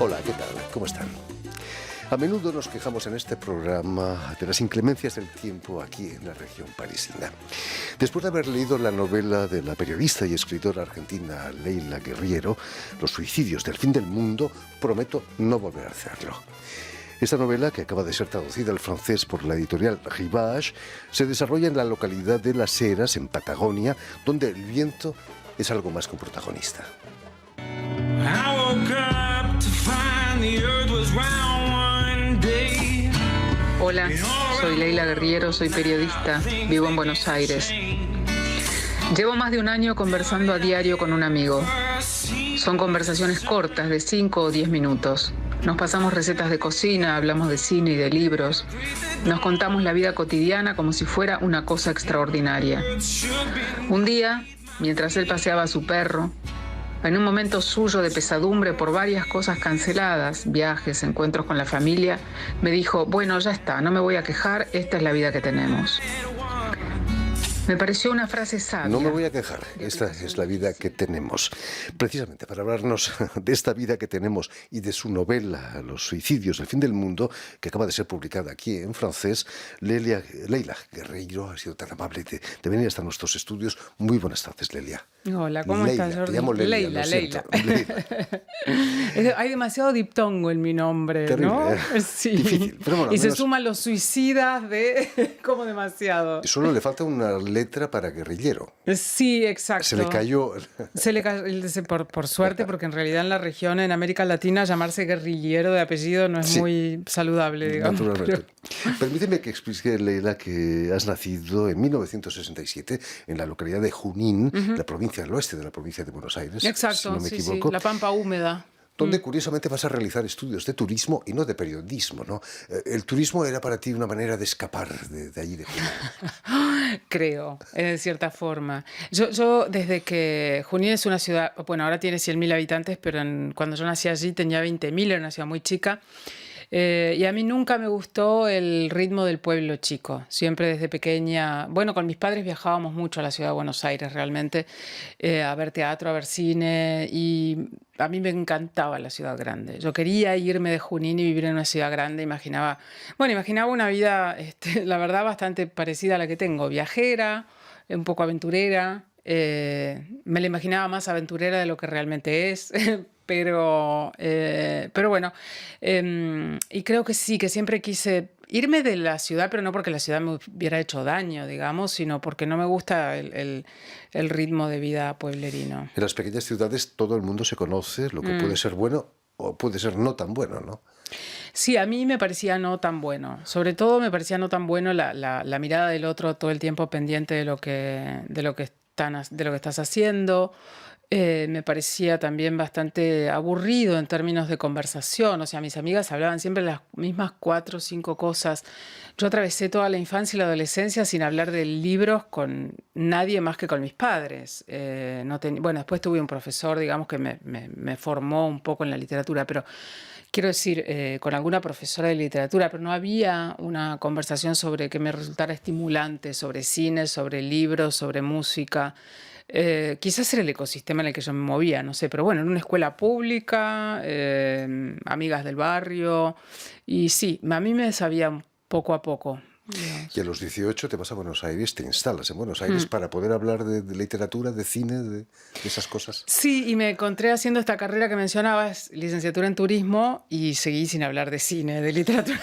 Hola, ¿qué tal? ¿Cómo están? A menudo nos quejamos en este programa de las inclemencias del tiempo aquí en la región parisina. Después de haber leído la novela de la periodista y escritora argentina Leila Guerriero, Los suicidios del fin del mundo, prometo no volver a hacerlo. Esta novela, que acaba de ser traducida al francés por la editorial Rivage, se desarrolla en la localidad de Las Heras, en Patagonia, donde el viento es algo más que un protagonista. Hola, soy Leila Guerriero, soy periodista, vivo en Buenos Aires. Llevo más de un año conversando a diario con un amigo. Son conversaciones cortas, de 5 o 10 minutos. Nos pasamos recetas de cocina, hablamos de cine y de libros. Nos contamos la vida cotidiana como si fuera una cosa extraordinaria. Un día, mientras él paseaba a su perro, en un momento suyo de pesadumbre por varias cosas canceladas, viajes, encuentros con la familia, me dijo, bueno, ya está, no me voy a quejar, esta es la vida que tenemos. Me pareció una frase sabia. No me voy a quejar, esta es la vida que tenemos. Precisamente para hablarnos de esta vida que tenemos y de su novela Los suicidios del fin del mundo, que acaba de ser publicada aquí en francés, Leila Guerriero ha sido tan amable de venir hasta nuestros estudios. Muy buenas tardes, Leila. Hola, ¿cómo estás, Jordi? Te llamo Leila. Leila. Hay demasiado diptongo en mi nombre, terrible, ¿no? Sí. Difícil, pero bueno, y se suman los suicidas de como demasiado. Solo le falta una letra para guerrillero. Sí, exacto. Se le cayó. Por suerte, porque en realidad en la región, en América Latina, llamarse guerrillero de apellido no es muy saludable, digamos. Naturalmente. Permíteme que explique, Leila, que has nacido en 1967 en la localidad de Junín, la provincia del oeste de la provincia de Buenos Aires. Exacto, si no me sí, equivoco. la pampa húmeda. Donde curiosamente vas a realizar estudios de turismo y no de periodismo, ¿no? El turismo era para ti una manera de escapar de allí, de Junín. Creo, de cierta forma. Yo desde que Junín es una ciudad, bueno, ahora tiene 100.000 habitantes, pero cuando yo nací allí tenía 20.000, era una ciudad muy chica. Y a mí nunca me gustó el ritmo del pueblo chico. Siempre desde pequeña, bueno, con mis padres viajábamos mucho a la ciudad de Buenos Aires realmente, a ver teatro, a ver cine, y a mí me encantaba la ciudad grande. Yo quería irme de Junín y vivir en una ciudad grande. Imaginaba una vida, la verdad, bastante parecida a la que tengo, viajera, un poco aventurera. Me la imaginaba más aventurera de lo que realmente es. Pero bueno, y creo que sí, que siempre quise irme de la ciudad, pero no porque la ciudad me hubiera hecho daño, digamos, sino porque no me gusta el ritmo de vida pueblerino. En las pequeñas ciudades todo el mundo se conoce, lo que puede ser bueno o puede ser no tan bueno, ¿no? Sí, a mí me parecía no tan bueno. Sobre todo me parecía no tan bueno la mirada del otro todo el tiempo pendiente de lo que estás haciendo. Me parecía también bastante aburrido en términos de conversación. O sea, mis amigas hablaban siempre las mismas 4 o 5 cosas. Yo atravesé toda la infancia y la adolescencia sin hablar de libros con nadie más que con mis padres. Bueno, después tuve un profesor, digamos, que me formó un poco en la literatura, pero quiero decir, con alguna profesora de literatura, pero no había una conversación sobre que me resultara estimulante, sobre cine, sobre libros, sobre música. Quizás era el ecosistema en el que yo me movía, no sé, pero bueno, en una escuela pública, amigas del barrio, y sí, a mí me sabía poco a poco. Y a los 18 te vas a Buenos Aires, te instalas en Buenos Aires para poder hablar de literatura, de cine, de esas cosas. Sí, y me encontré haciendo esta carrera que mencionabas, licenciatura en turismo, y seguí sin hablar de cine, de literatura.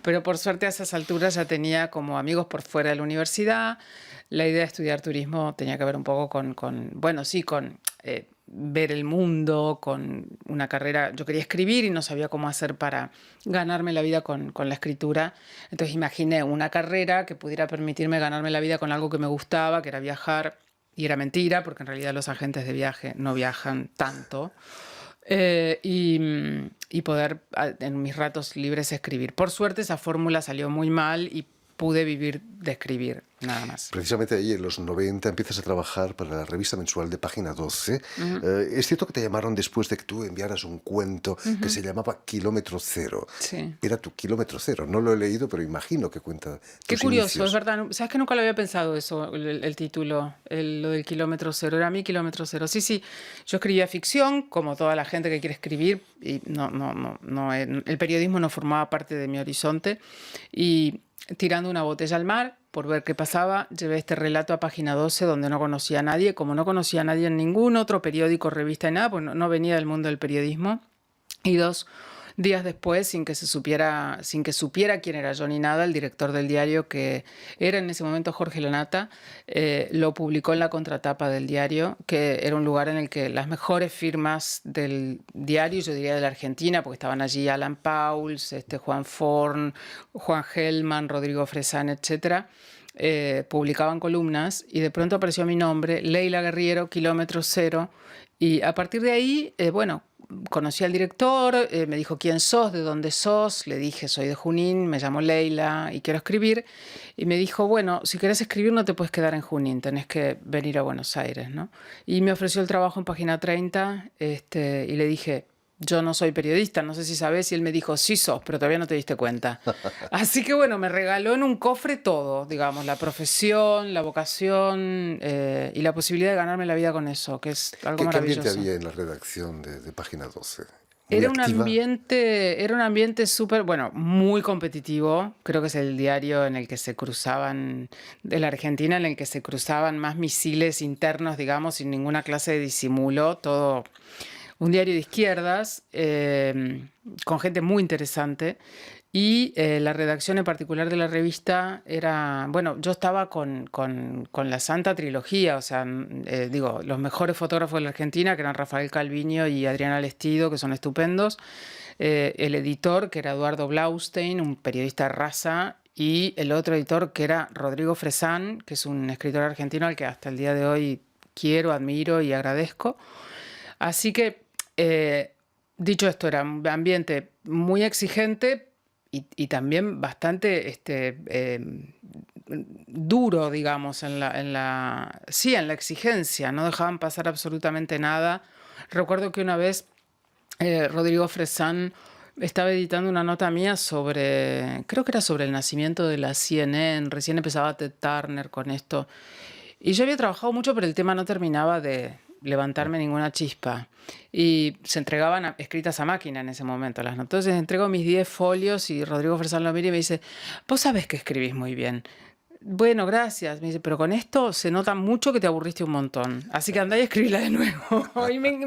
Pero por suerte a esas alturas ya tenía como amigos por fuera de la universidad. La idea de estudiar turismo tenía que ver un poco con ver el mundo, con una carrera. Yo quería escribir y no sabía cómo hacer para ganarme la vida con la escritura. Entonces imaginé una carrera que pudiera permitirme ganarme la vida con algo que me gustaba, que era viajar. Y era mentira, porque en realidad los agentes de viaje no viajan tanto. Y poder en mis ratos libres escribir. Por suerte esa fórmula salió muy mal y pude vivir de escribir, nada más. Precisamente ahí en los 90 empiezas a trabajar para la revista mensual de Página 12. Es cierto que te llamaron después de que tú enviaras un cuento que se llamaba Kilómetro Cero. Sí. Era tu kilómetro cero. No lo he leído, pero imagino que cuenta Qué tus curioso, inicios. es verdad. Sabes que nunca lo había pensado eso, el título, lo del kilómetro cero. Era mi kilómetro cero. Sí, sí. Yo escribía ficción, como toda la gente que quiere escribir, y el periodismo no formaba parte de mi horizonte. Y tirando una botella al mar, por ver qué pasaba, llevé este relato a Página 12, donde no conocía a nadie. Como no conocía a nadie en ningún otro periódico, revista y nada, pues no venía del mundo del periodismo. Y 2 días después, sin que supiera quién era yo ni nada, el director del diario, que era en ese momento Jorge Lanata, lo publicó en la contratapa del diario, que era un lugar en el que las mejores firmas del diario, yo diría de la Argentina, porque estaban allí Alan Pauls, Juan Forn, Juan Gelman, Rodrigo Fresán, etcétera, publicaban columnas, y de pronto apareció mi nombre, Leila Guerriero, Kilómetro Cero, y a partir de ahí, bueno, conocí al director, me dijo quién sos, de dónde sos, le dije soy de Junín, me llamo Leila y quiero escribir, y me dijo, bueno, si querés escribir no te puedes quedar en Junín, tenés que venir a Buenos Aires, ¿no? Y me ofreció el trabajo en Página 30, y le dije, yo no soy periodista, no sé si sabes, y él me dijo, sí sos, pero todavía no te diste cuenta. Así que bueno, me regaló en un cofre todo, digamos, la profesión, la vocación, y la posibilidad de ganarme la vida con eso, que es algo ¿Qué ambiente maravilloso. había en la redacción de Página 12? ¿Muy Era activa? un ambiente súper, bueno, muy competitivo. Creo que es el diario en el que se cruzaban, de la Argentina, en el que se cruzaban más misiles internos, digamos, sin ninguna clase de disimulo. Todo un diario de izquierdas, con gente muy interesante. Y la redacción en particular de la revista era, bueno, yo estaba con la Santa Trilogía, o sea, digo, los mejores fotógrafos de la Argentina, que eran Rafael Calviño y Adriana Lestido, que son estupendos, el editor, que era Eduardo Blaustein, un periodista de raza, y el otro editor, que era Rodrigo Fresán, que es un escritor argentino al que hasta el día de hoy quiero, admiro y agradezco. Así que, dicho esto, era un ambiente muy exigente y también bastante duro, digamos, sí, en la exigencia. No dejaban pasar absolutamente nada. Recuerdo que una vez Rodrigo Fresán estaba editando una nota mía creo que era sobre el nacimiento de la CNN. Recién empezaba Ted Turner con esto. Y yo había trabajado mucho, pero el tema no terminaba de levantarme ninguna chispa. Y se entregaban escritas a máquina en ese momento las notas. Entonces entrego mis 10 folios y Rodrigo Fresán lo mira y me dice, vos sabés que escribís muy bien. Bueno, gracias. Me dice, pero con esto se nota mucho que te aburriste un montón. Así que andá y escribíla de nuevo.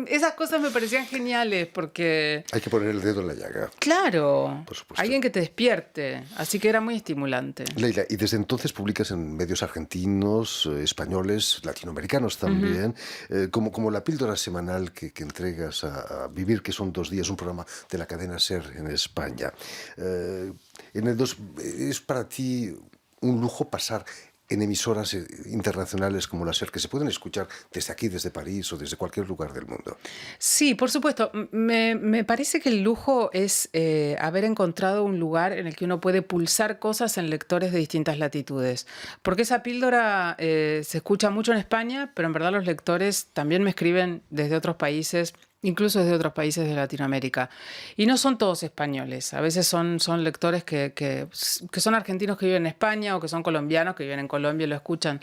Esas cosas me parecían geniales porque, Hay que poner el dedo en la llaga, claro, por supuesto. alguien que te despierte. Así que era muy estimulante. Leila, y desde entonces publicas en medios argentinos, españoles, latinoamericanos también, como la píldora semanal que entregas a Vivir, que son 2 días, un programa de la cadena SER en España. ¿Es para ti un lujo pasar en emisoras internacionales como la SER, que se pueden escuchar desde aquí, desde París o desde cualquier lugar del mundo? Sí, por supuesto. Me parece que el lujo es haber encontrado un lugar en el que uno puede pulsar cosas en lectores de distintas latitudes. Porque esa píldora se escucha mucho en España, pero en verdad los lectores también me escriben desde otros países, incluso desde otros países de Latinoamérica. Y no son todos españoles. A veces son lectores que son argentinos que viven en España o que son colombianos que viven en Colombia y lo escuchan.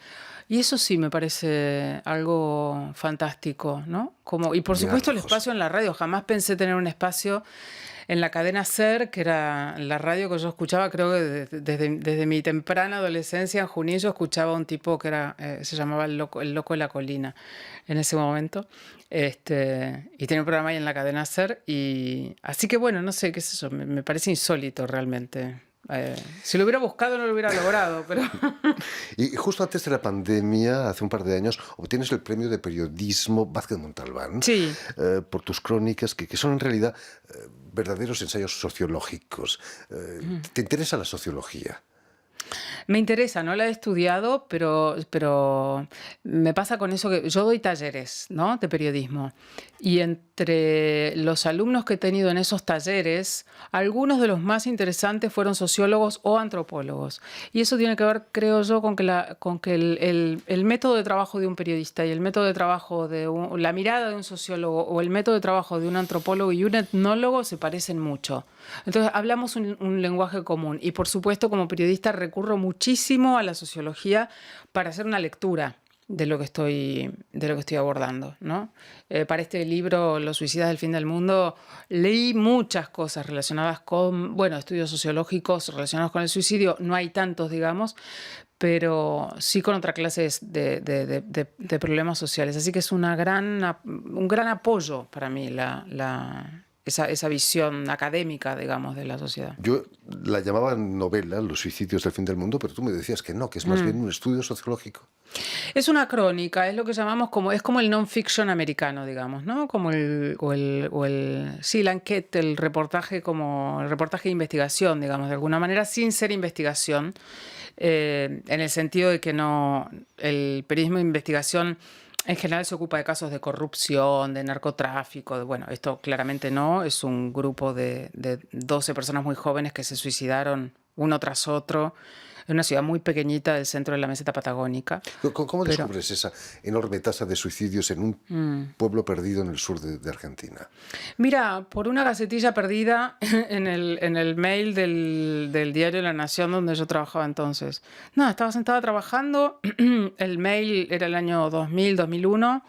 Y eso sí me parece algo fantástico, ¿no? Y por Llegar supuesto el lejos. espacio en la radio. Jamás pensé tener un espacio en la cadena SER, que era la radio que yo escuchaba, creo que desde mi temprana adolescencia en Junín. Yo escuchaba a un tipo que se llamaba el loco de la colina en ese momento. Y tenía un programa ahí en la cadena SER. Y así que bueno, no sé, qué sé yo, me parece insólito realmente. Si lo hubiera buscado no lo hubiera logrado, pero... Y justo antes de la pandemia, hace un par de años, obtienes el premio de periodismo Vázquez Montalbán Sí. por tus crónicas, que son en realidad verdaderos ensayos sociológicos. ¿Te interesa la sociología? Me interesa, no la he estudiado, pero me pasa con eso que yo doy talleres, ¿no?, de periodismo. Y en entre los alumnos que he tenido en esos talleres, algunos de los más interesantes fueron sociólogos o antropólogos. Y eso tiene que ver, creo yo, con que el método de trabajo de un periodista y el método de trabajo la mirada de un sociólogo o el método de trabajo de un antropólogo y un etnólogo se parecen mucho. Entonces, hablamos un lenguaje común. Y, por supuesto, como periodista recurro muchísimo a la sociología para hacer una lectura de lo que estoy abordando, ¿no? Para este libro, Los suicidas del fin del mundo, leí muchas cosas relacionadas con, bueno, estudios sociológicos relacionados con el suicidio. No hay tantos, digamos, pero sí con otras clases de problemas sociales. Así que es un gran apoyo para mí esa visión académica, digamos, de la sociedad. Yo la llamaba novela, Los suicidios del fin del mundo, pero tú me decías que no, que es más bien un estudio sociológico. Es una crónica, es lo que llamamos es como el non-fiction americano, digamos, ¿no? Como sí, la enquete, el reportaje de investigación, digamos, de alguna manera, sin ser investigación, en el sentido de que el periodismo de investigación en general se ocupa de casos de corrupción, de narcotráfico, bueno, esto claramente no, es un grupo de 12 personas muy jóvenes que se suicidaron uno tras otro en una ciudad muy pequeñita del centro de la meseta patagónica. ¿Cómo descubres esa enorme tasa de suicidios en un pueblo perdido en el sur de Argentina? Mira, por una gacetilla perdida en el mail del diario La Nación donde yo trabajaba entonces. No, estaba sentada trabajando, el mail era el año 2000, 2001.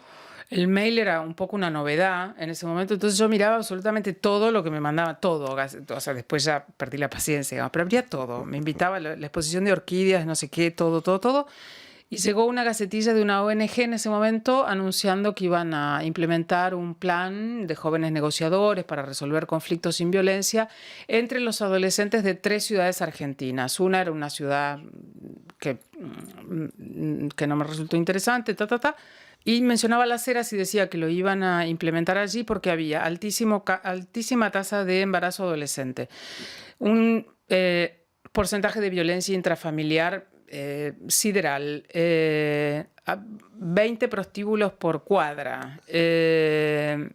El mail era un poco una novedad en ese momento, entonces yo miraba absolutamente todo lo que me mandaba, todo. O sea, después ya perdí la paciencia, digamos, pero abría todo. Me invitaba a la exposición de orquídeas, no sé qué, todo. Y llegó una gacetilla de una ONG en ese momento anunciando que iban a implementar un plan de jóvenes negociadores para resolver conflictos sin violencia entre los adolescentes de 3 ciudades argentinas. Una era una ciudad que no me resultó interesante, y mencionaba Las Heras y decía que lo iban a implementar allí porque había altísima tasa de embarazo adolescente. Un porcentaje de violencia intrafamiliar sideral. 20 prostíbulos por cuadra.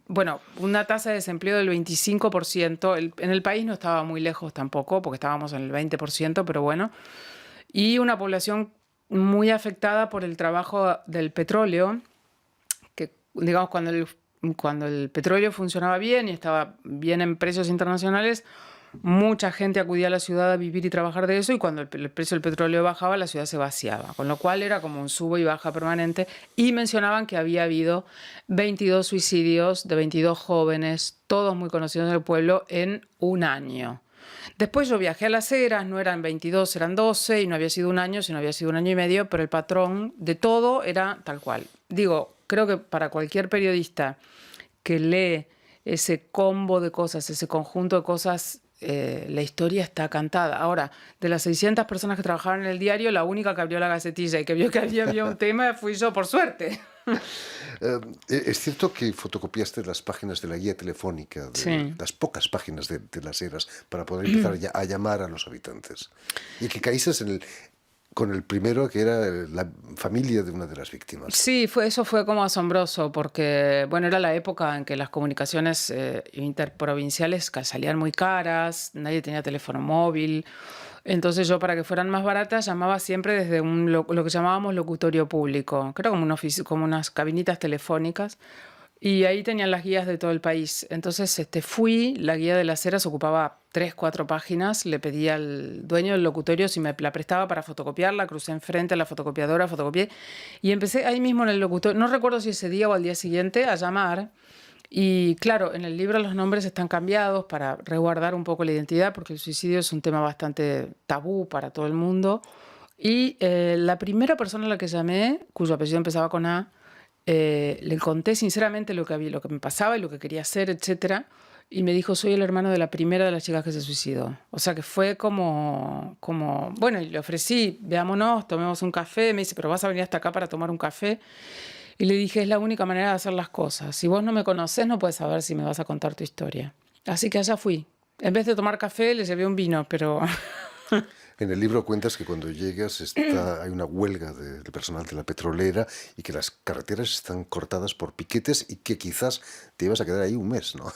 Bueno, una tasa de desempleo del 25%. En el país no estaba muy lejos tampoco, porque estábamos en el 20%, pero bueno. Y una población muy afectada por el trabajo del petróleo, que, digamos, cuando el petróleo funcionaba bien y estaba bien en precios internacionales, mucha gente acudía a la ciudad a vivir y trabajar de eso, y cuando el precio del petróleo bajaba, la ciudad se vaciaba, con lo cual era como un sube y baja permanente. Y mencionaban que había habido 22 suicidios de 22 jóvenes, todos muy conocidos del pueblo, en un año. Después yo viajé a Las Heras, no eran 22, eran 12, y no había sido un año, sino había sido un año y medio, pero el patrón de todo era tal cual. Digo, creo que para cualquier periodista que lee ese combo de cosas, ese conjunto de cosas, la historia está cantada. Ahora, de las 600 personas que trabajaban en el diario, la única que abrió la gacetilla y que vio que había un tema fui yo, por suerte. Es cierto que fotocopiaste las páginas de la guía telefónica, Sí. las pocas páginas de Las Heras, para poder empezar a llamar a los habitantes. Y que caíste con el primero, que era la familia de una de las víctimas. Sí, eso fue como asombroso, porque bueno, era la época en que las comunicaciones interprovinciales salían muy caras, nadie tenía teléfono móvil. Entonces yo, para que fueran más baratas, llamaba siempre desde lo que llamábamos locutorio público, que era como unas cabinitas telefónicas, y ahí tenían las guías de todo el país. Entonces la guía de Las Heras ocupaba 3, 4 páginas, le pedí al dueño del locutorio si me la prestaba para fotocopiarla, crucé enfrente a la fotocopiadora, fotocopié, y empecé ahí mismo en el locutorio, no recuerdo si ese día o al día siguiente, a llamar. Y claro, en el libro los nombres están cambiados para resguardar un poco la identidad, porque el suicidio es un tema bastante tabú para todo el mundo. Y la primera persona a la que llamé, cuyo apellido empezaba con A, le conté sinceramente lo que me pasaba y lo que quería hacer, etcétera, y me dijo: soy el hermano de la primera de las chicas que se suicidó. O sea que fue como bueno, y le ofrecí: veámonos, tomemos un café. Me dice: pero vas a venir hasta acá para tomar un café. Y le dije: es la única manera de hacer las cosas. Si vos no me conocés, no puedes saber si me vas a contar tu historia. Así que allá fui. En vez de tomar café, le llevé un vino, pero... En el libro cuentas que cuando llegas hay una huelga de personal de la petrolera y que las carreteras están cortadas por piquetes y que quizás te ibas a quedar ahí un mes, ¿no?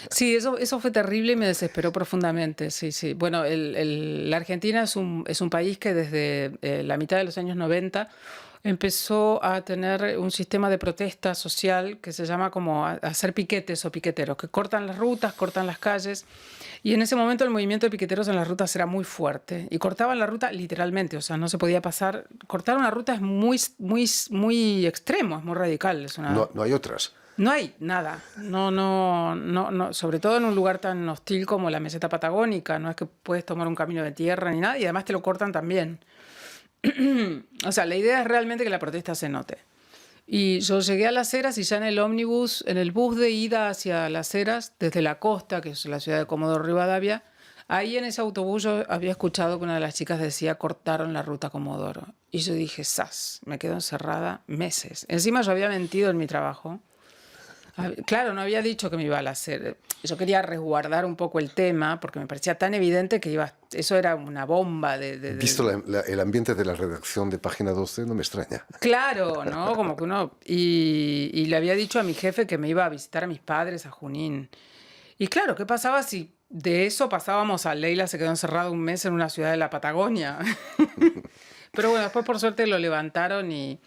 Sí, eso fue terrible y me desesperó profundamente, sí, sí. Bueno, la Argentina es un país que desde la mitad de los años 90 empezó a tener un sistema de protesta social que se llama como hacer piquetes o piqueteros, que cortan las rutas, cortan las calles. Y en ese momento el movimiento de piqueteros en las rutas era muy fuerte y cortaban la ruta literalmente, o sea, no se podía pasar. Cortar una ruta es muy extremo, es muy radical. No hay otras. No hay nada, no, sobre todo en un lugar tan hostil como la meseta patagónica, no es que puedes tomar un camino de tierra ni nada y además te lo cortan también. O sea, la idea es realmente que la protesta se note. Y yo llegué a Las Heras y ya en el ómnibus, en el bus de ida hacia Las Heras, desde la costa, que es la ciudad de Comodoro Rivadavia, ahí en ese autobús yo había escuchado que una de las chicas decía cortaron la ruta Comodoro. Y yo dije, ¡zas! Me quedo encerrada meses. Encima yo había mentido en mi trabajo. Claro, no había dicho que me iba a hacer. Yo quería resguardar un poco el tema porque me parecía tan evidente que eso era una bomba Visto el ambiente de la redacción de Página 12, no me extraña. Claro, ¿no? Como que uno... Y le había dicho a mi jefe que me iba a visitar a mis padres a Junín. Y claro, ¿qué pasaba si de eso pasábamos a Leila se quedó encerrada un mes en una ciudad de la Patagonia? Pero bueno, después por suerte lo levantaron y...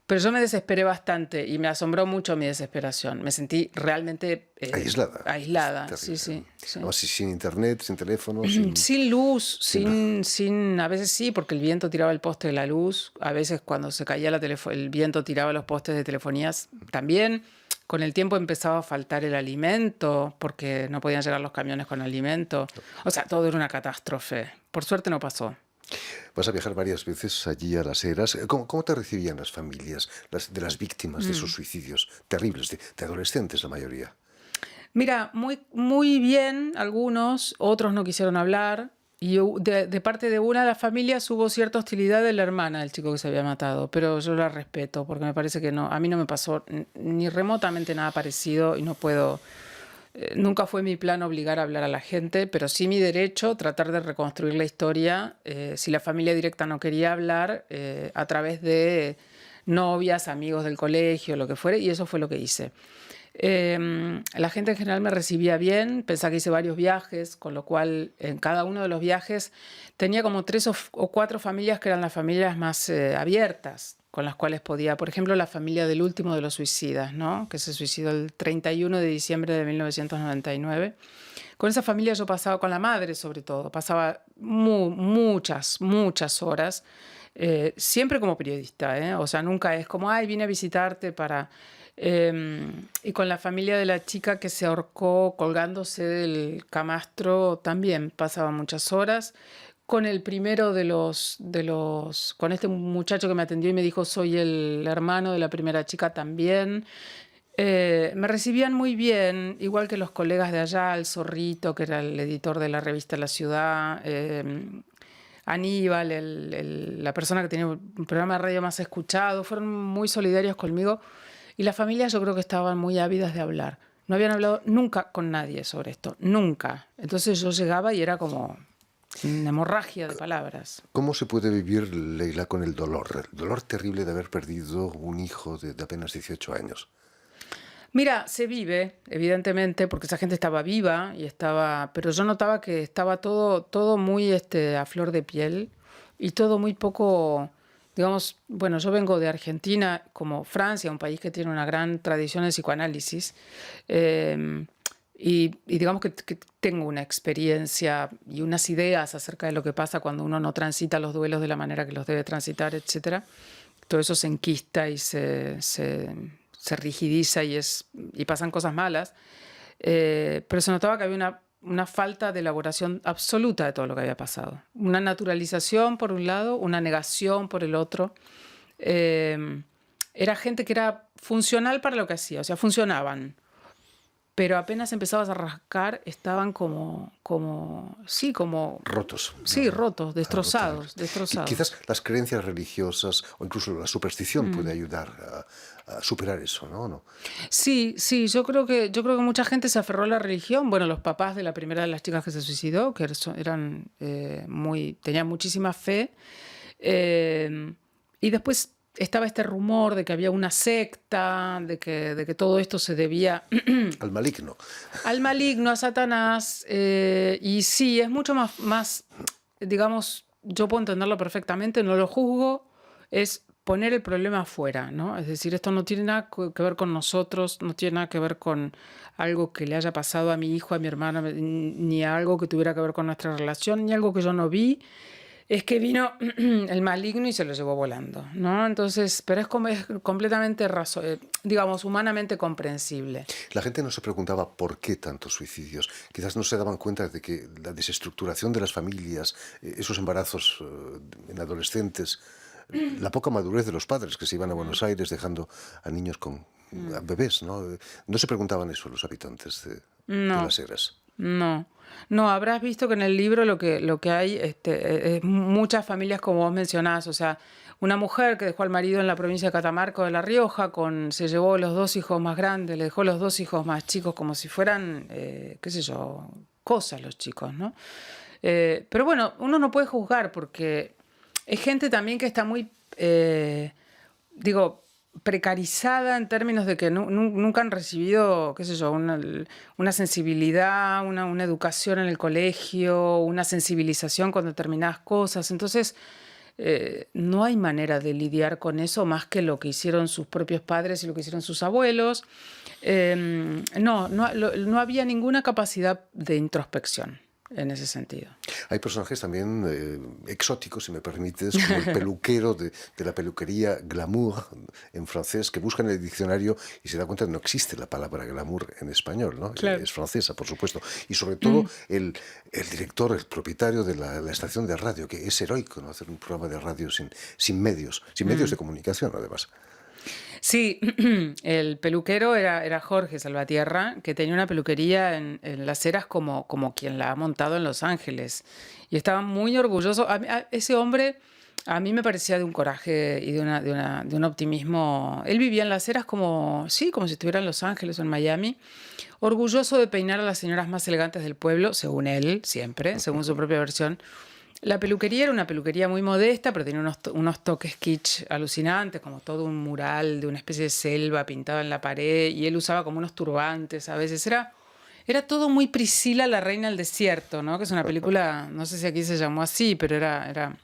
Pero yo me desesperé bastante y me asombró mucho mi desesperación. Me sentí realmente aislada. Aislada, sí. No, sin internet, sin teléfono. Sin luz, a veces sí, porque el viento tiraba el poste de la luz. A veces cuando se caía el viento tiraba los postes de telefonías también. Con el tiempo empezaba a faltar el alimento porque no podían llegar los camiones con alimento. O sea, todo era una catástrofe. Por suerte no pasó. Vas a viajar varias veces allí a Las Heras. ¿Cómo te recibían las familias de las víctimas de esos suicidios terribles, de adolescentes la mayoría? Mira, muy bien algunos, otros no quisieron hablar. Y de parte de una de las familias hubo cierta hostilidad de la hermana del chico que se había matado, pero yo la respeto porque me parece que a mí no me pasó ni remotamente nada parecido y no puedo... Nunca fue mi plan obligar a hablar a la gente, pero sí mi derecho tratar de reconstruir la historia, si la familia directa no quería hablar, a través de novias, amigos del colegio, lo que fuera, y eso fue lo que hice. La gente en general me recibía bien, pensaba que hice varios viajes, con lo cual en cada uno de los viajes tenía como 3 o 4 familias que eran las familias más abiertas, con las cuales podía, por ejemplo, la familia del último de los suicidas, ¿no? Que se suicidó el 31 de diciembre de 1999. Con esa familia yo pasaba, con la madre sobre todo, pasaba muchas horas, siempre como periodista, ¿eh? O sea, nunca es como, ay, vine a visitarte para... y con la familia de la chica que se ahorcó colgándose del camastro también pasaba muchas horas. Con el primero con este muchacho que me atendió y me dijo soy el hermano de la primera chica también. Me recibían muy bien, igual que los colegas de allá, el Zorrito, que era el editor de la revista La Ciudad, Aníbal, la persona que tenía un programa de radio más escuchado, fueron muy solidarios conmigo y las familias yo creo que estaban muy ávidas de hablar. No habían hablado nunca con nadie sobre esto, nunca. Entonces yo llegaba y era como... una hemorragia de palabras. ¿Cómo se puede vivir, Leila, con el dolor terrible de haber perdido un hijo de apenas 18 años? Mira, se vive, evidentemente, porque esa gente estaba viva pero yo notaba que estaba todo muy a flor de piel y todo muy poco, digamos, bueno, yo vengo de Argentina, como Francia, un país que tiene una gran tradición de psicoanálisis. Y digamos que tengo una experiencia y unas ideas acerca de lo que pasa cuando uno no transita los duelos de la manera que los debe transitar, etc. Todo eso se enquista y se rigidiza y pasan cosas malas. Pero se notaba que había una falta de elaboración absoluta de todo lo que había pasado. Una naturalización por un lado, una negación por el otro. Era gente que era funcional para lo que hacía, o sea, funcionaban. pero apenas empezabas a rascar, estaban sí, como, Rotos. sí, ¿no? rotos, destrozados, Rotos. destrozados. Quizás las creencias religiosas o incluso la superstición puede ayudar a superar eso, ¿no? ¿No? Sí, sí, yo creo que mucha gente se aferró a la religión. Bueno, los papás de la primera de las chicas que se suicidó, que eran tenían muchísima fe. eh, y después estaba este rumor de que había una secta, de que todo esto se debía Al maligno. al maligno, a Satanás. Y sí, es mucho más, digamos, yo puedo entenderlo perfectamente, no lo juzgo, es poner el problema afuera, ¿no? Es decir, esto no tiene nada que ver con nosotros, no tiene nada que ver con algo que le haya pasado a mi hijo, a mi hermana, ni algo que tuviera que ver con nuestra relación, ni algo que yo no vi. Es que vino el maligno y se lo llevó volando, ¿no? Entonces, pero es completamente, digamos, humanamente comprensible. La gente no se preguntaba por qué tantos suicidios. Quizás no se daban cuenta de que la desestructuración de las familias, esos embarazos en adolescentes, la poca madurez de los padres que se iban a Buenos Aires dejando a niños a bebés, ¿no? No se preguntaban eso los habitantes de No. las eras. No, no, habrás visto que en el libro lo que hay es muchas familias como vos mencionás, o sea, una mujer que dejó al marido en la provincia de Catamarca de La Rioja, se llevó los dos hijos más grandes, le dejó los dos hijos más chicos como si fueran, qué sé yo, cosas los chicos, ¿no? Pero bueno, uno no puede juzgar porque es gente también que está muy, digo, precarizada en términos de que nunca han recibido, qué sé yo, una sensibilidad, una educación en el colegio, una sensibilización con determinadas cosas. Entonces, no hay manera de lidiar con eso más que lo que hicieron sus propios padres y lo que hicieron sus abuelos. No había ninguna capacidad de introspección en ese sentido. Hay personajes también exóticos, si me permites, como el peluquero de la peluquería glamour en francés, que busca en el diccionario y se da cuenta de que no existe la palabra glamour en español, ¿no? Claro. Es francesa, por supuesto. Y sobre todo el director, el propietario de la estación de radio, que es heroico, ¿no? Hacer un programa de radio sin medios de comunicación, además. Sí, el peluquero era Jorge Salvatierra, que tenía una peluquería en Las Heras como quien la ha montado en Los Ángeles. Y estaba muy orgulloso. Ese hombre a mí me parecía de un coraje y de un optimismo. Él vivía en Las Heras como si estuviera en Los Ángeles o en Miami, orgulloso de peinar a las señoras más elegantes del pueblo, según él, siempre, según su propia versión. La peluquería era una peluquería muy modesta, pero tenía unos toques kitsch alucinantes, como todo un mural de una especie de selva pintado en la pared, y él usaba como unos turbantes a veces. Era todo muy Priscila, la reina del desierto, ¿no? Que es una película, no sé si aquí se llamó así, pero era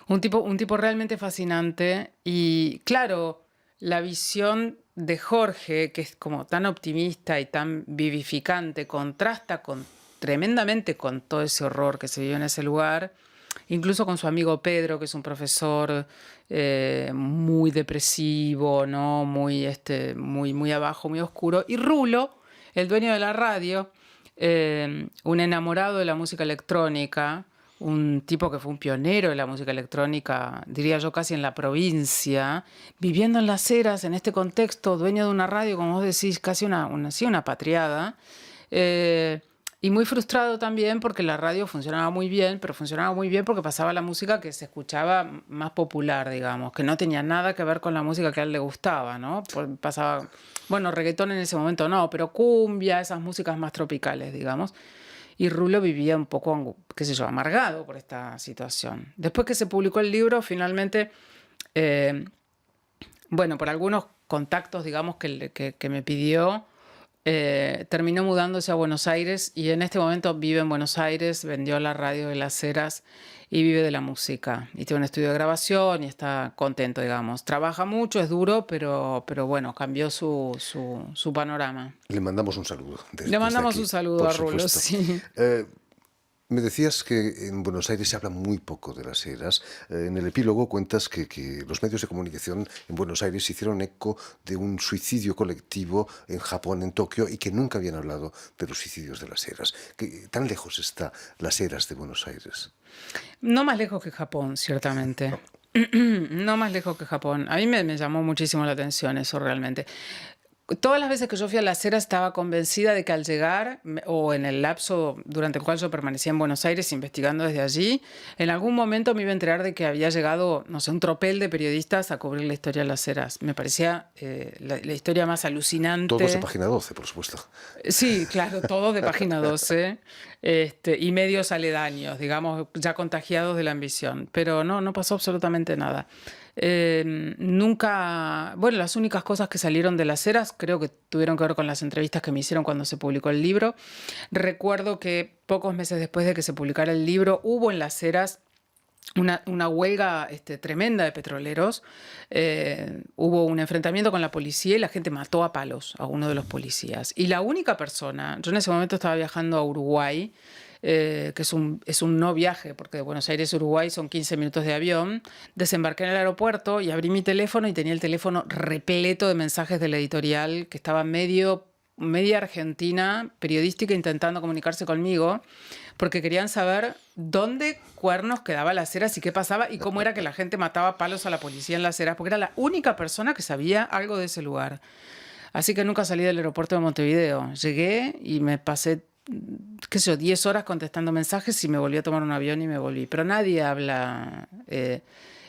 un tipo realmente fascinante. Y claro, la visión de Jorge, que es como tan optimista y tan vivificante, contrasta tremendamente con todo ese horror que se vivió en ese lugar, incluso con su amigo Pedro, que es un profesor muy depresivo, ¿no? Muy abajo, muy oscuro. Y Rulo, el dueño de la radio, un enamorado de la música electrónica, un tipo que fue un pionero de la música electrónica, diría yo casi en la provincia, viviendo en Las Heras, en este contexto, dueño de una radio, como vos decís, casi una patriada. Y muy frustrado también porque la radio funcionaba muy bien, pero funcionaba muy bien porque pasaba la música que se escuchaba más popular, digamos, que no tenía nada que ver con la música que a él le gustaba, ¿no? Pasaba, bueno, reggaetón en ese momento no, pero cumbia, esas músicas más tropicales, digamos. Y Rulo vivía un poco, qué sé yo, amargado por esta situación. Después que se publicó el libro, finalmente, bueno, por algunos contactos, digamos, que me pidió, terminó mudándose a Buenos Aires y en este momento vive en Buenos Aires, vendió la radio de Las Heras y vive de la música. Y tiene un estudio de grabación y está contento, digamos. Trabaja mucho, es duro, pero bueno, cambió su panorama. Le mandamos un saludo. Le mandamos aquí, un saludo a Rulo, sí. Me decías que en Buenos Aires se habla muy poco de Las Heras. En el epílogo cuentas que los medios de comunicación en Buenos Aires hicieron eco de un suicidio colectivo en Japón, en Tokio, y que nunca habían hablado de los suicidios de Las Heras. ¿Tan lejos está Las Heras de Buenos Aires? No más lejos que Japón, ciertamente. No más lejos que Japón. A mí me llamó muchísimo la atención eso realmente. Todas las veces que yo fui a Las Heras estaba convencida de que al llegar, o en el lapso durante el cual yo permanecía en Buenos Aires investigando desde allí, en algún momento me iba a enterar de que había llegado, no sé, un tropel de periodistas a cubrir la historia de Las Heras. Me parecía la historia más alucinante. Todos de Página 12, por supuesto. Sí, claro, todos de Página 12 y medios aledaños, digamos, ya contagiados de la ambición. Pero no pasó absolutamente nada. Nunca, bueno, las únicas cosas que salieron de Las Heras creo que tuvieron que ver con las entrevistas que me hicieron cuando se publicó el libro. Recuerdo que pocos meses después de que se publicara el libro hubo en Las Heras una huelga tremenda de petroleros. Hubo un enfrentamiento con la policía y la gente mató a palos a uno de los policías. Y la única persona, yo en ese momento estaba viajando a Uruguay, que es un no viaje, porque de Buenos Aires a Uruguay son 15 minutos de avión. Desembarqué en el aeropuerto y abrí mi teléfono y tenía el teléfono repleto de mensajes de la editorial que estaba media argentina periodística intentando comunicarse conmigo porque querían saber dónde cuernos quedaba Las Heras y qué pasaba y cómo era que la gente mataba palos a la policía en Las Heras, porque era la única persona que sabía algo de ese lugar. Así que nunca salí del aeropuerto de Montevideo. Llegué y me pasé, qué sé yo, 10 horas contestando mensajes y me volví a tomar un avión y me volví. Pero nadie habla...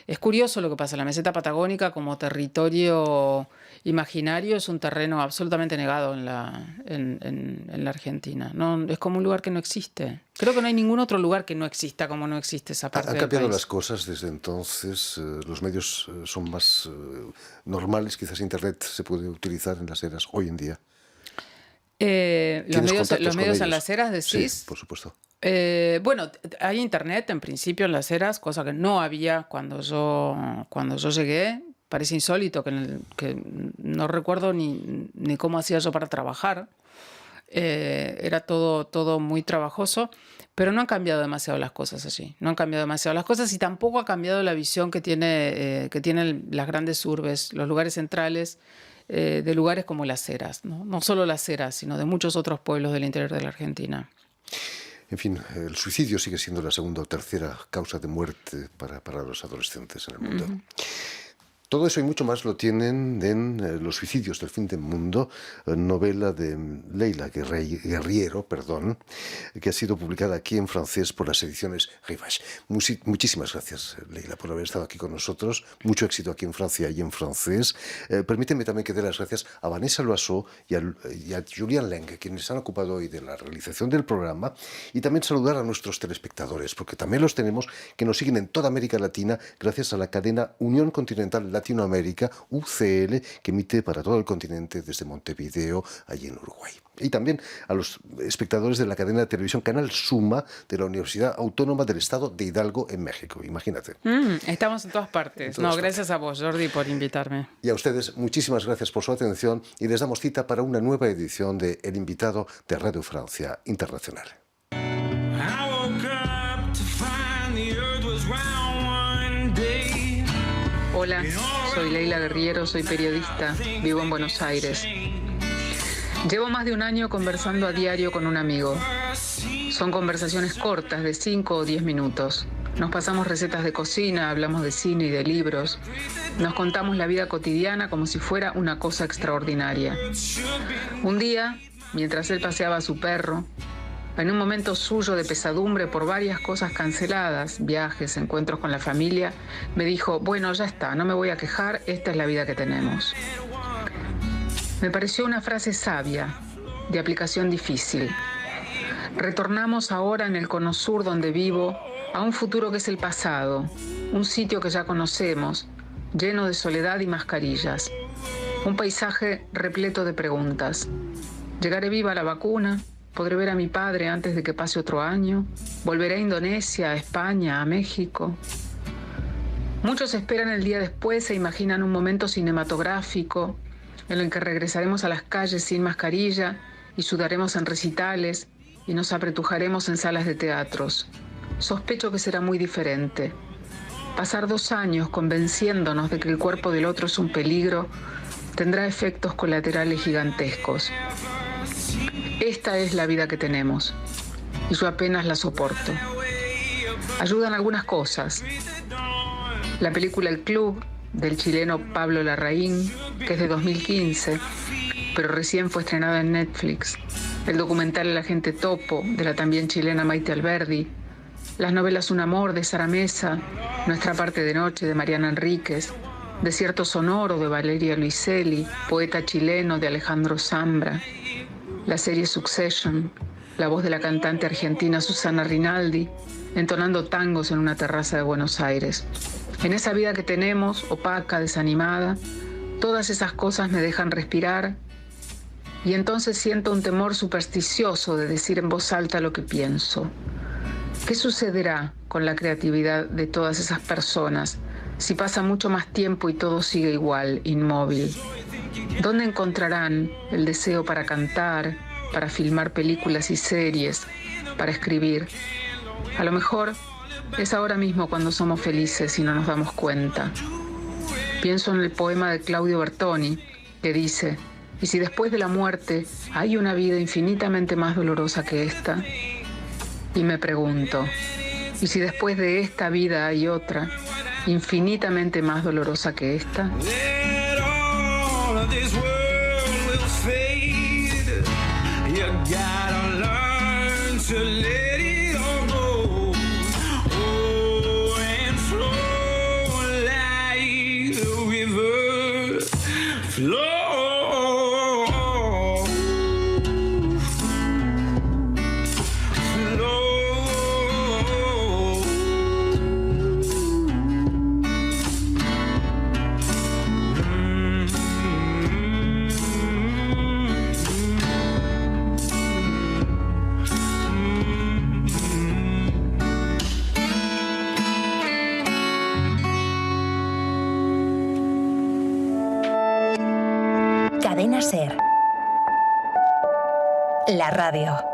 Es curioso lo que pasa. La meseta patagónica como territorio imaginario es un terreno absolutamente negado en la Argentina. No, es como un lugar que no existe. Creo que no hay ningún otro lugar que no exista como no existe esa parte del país. Han cambiado las cosas desde entonces. Los medios son más normales. Quizás Internet se puede utilizar en Las Heras hoy en día. Los medios en Las Heras, decís. Sí, por supuesto. Bueno, hay internet en principio en Las Heras, cosa que no había cuando yo llegué. Parece insólito que no recuerdo ni cómo hacía yo para trabajar. Era todo muy trabajoso, pero no han cambiado demasiado las cosas allí. No han cambiado demasiado las cosas y tampoco ha cambiado la visión que tienen las grandes urbes, los lugares centrales, de lugares como Las Heras, ¿no? No solo Las Heras, sino de muchos otros pueblos del interior de la Argentina. En fin, el suicidio sigue siendo la segunda o tercera causa de muerte para los adolescentes en el mundo. Uh-huh. Todo eso y mucho más lo tienen en Los suicidios del fin del mundo, novela de Leila Guerriero, que ha sido publicada aquí en francés por las ediciones Rivage. Muchísimas gracias, Leila, por haber estado aquí con nosotros. Mucho éxito aquí en Francia y en francés. Permíteme también que dé las gracias a Vanessa Loiseau y a Julian Leng, quienes han ocupado hoy de la realización del programa, y también saludar a nuestros telespectadores, porque también los tenemos que nos siguen en toda América Latina gracias a la cadena Unión Continental Latinoamérica, UCL, que emite para todo el continente desde Montevideo, allí en Uruguay. Y también a los espectadores de la cadena de televisión Canal Suma de la Universidad Autónoma del Estado de Hidalgo en México. Imagínate. Estamos en todas partes. Gracias a vos, Jordi, por invitarme. Y a ustedes, muchísimas gracias por su atención y les damos cita para una nueva edición de El Invitado de Radio Francia Internacional. Hola, soy Leila Guerriero, soy periodista, vivo en Buenos Aires. Llevo más de un año conversando a diario con un amigo. Son conversaciones cortas de 5 o 10 minutos. Nos pasamos recetas de cocina, hablamos de cine y de libros. Nos contamos la vida cotidiana como si fuera una cosa extraordinaria. Un día, mientras él paseaba a su perro, en un momento suyo de pesadumbre por varias cosas canceladas, viajes, encuentros con la familia, me dijo, bueno, ya está, no me voy a quejar, esta es la vida que tenemos. Me pareció una frase sabia, de aplicación difícil. Retornamos ahora en el cono sur donde vivo a un futuro que es el pasado, un sitio que ya conocemos, lleno de soledad y mascarillas. Un paisaje repleto de preguntas. ¿Llegaré viva a la vacuna? ¿Podré ver a mi padre antes de que pase otro año? ¿Volveré a Indonesia, a España, a México? Muchos esperan el día después e imaginan un momento cinematográfico en el que regresaremos a las calles sin mascarilla y sudaremos en recitales y nos apretujaremos en salas de teatros. Sospecho que será muy diferente. Pasar 2 años convenciéndonos de que el cuerpo del otro es un peligro tendrá efectos colaterales gigantescos. Esta es la vida que tenemos y yo apenas la soporto. Ayudan algunas cosas. La película El Club, del chileno Pablo Larraín, que es de 2015, pero recién fue estrenado en Netflix. El documental El agente Topo, de la también chilena Maite Alberdi. Las novelas Un amor, de Sara Mesa, Nuestra parte de noche, de Mariana Enríquez, Desierto sonoro, de Valeria Luiselli, Poeta chileno, de Alejandro Zambra. La serie Succession, la voz de la cantante argentina Susana Rinaldi, entonando tangos en una terraza de Buenos Aires. En esa vida que tenemos, opaca, desanimada, todas esas cosas me dejan respirar y entonces siento un temor supersticioso de decir en voz alta lo que pienso. ¿Qué sucederá con la creatividad de todas esas personas si pasa mucho más tiempo y todo sigue igual, inmóvil? ¿Dónde encontrarán el deseo para cantar, para filmar películas y series, para escribir? A lo mejor es ahora mismo cuando somos felices y no nos damos cuenta. Pienso en el poema de Claudio Bertoni, que dice: ¿y si después de la muerte hay una vida infinitamente más dolorosa que esta? Y me pregunto, ¿y si después de esta vida hay otra, infinitamente más dolorosa que esta? Cadena SER. La radio.